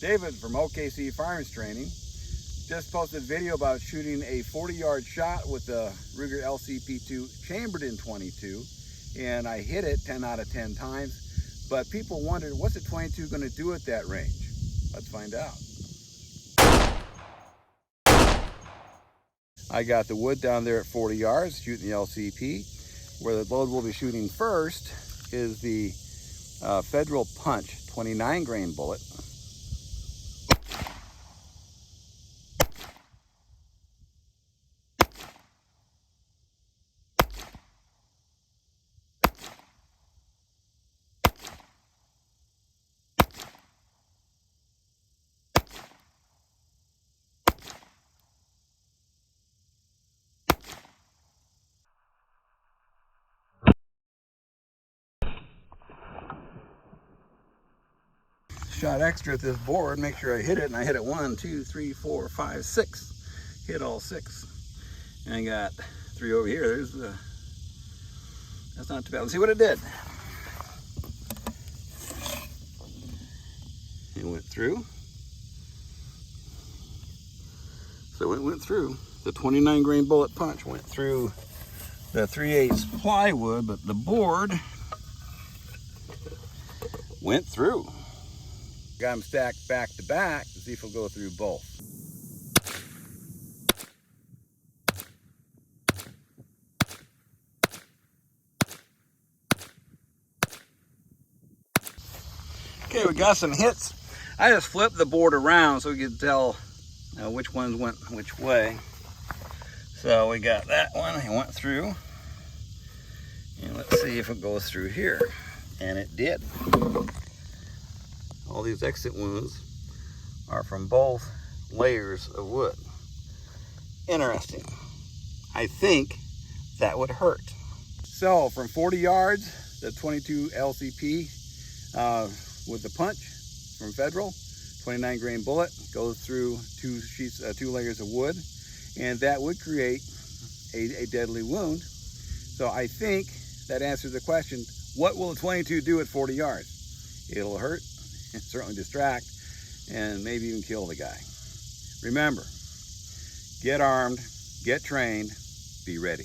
David from OKC Firearms Training. Just posted a video about shooting a 40-yard shot with the Ruger LCP II chambered in .22, and I hit it 10 out of 10 times. But people wondered, what's a .22 going to do at that range? Let's find out. I got the wood down there at 40 yards, shooting the LCP. Where the load we'll be shooting first is the Federal Punch 29 grain bullet. Shot extra at this board, make sure I hit it, and I hit it 1, 2, 3, 4, 5, 6. Hit all 6. And I got 3 over here. There's the, that's not too bad. Let's see what it did. It went through. So it went through. The 29 grain bullet punch went through the 3/8 plywood, but the board went through. Got them stacked back to back to see if we'll go through both. Okay, we got some hits. I just flipped the board around so we could tell which ones went which way. So we got that one, it went through. And let's see if it goes through here. And it did. All these exit wounds are from both layers of wood. Interesting. I think that would hurt. So from 40 yards, the .22 LCP with the punch from Federal, 29 grain bullet, goes through 2 layers of wood, and that would create a deadly wound. So I think that answers the question, what will a .22 do at 40 yards? It'll hurt, and certainly distract, and maybe even kill the guy. Remember, get armed, get trained, be ready.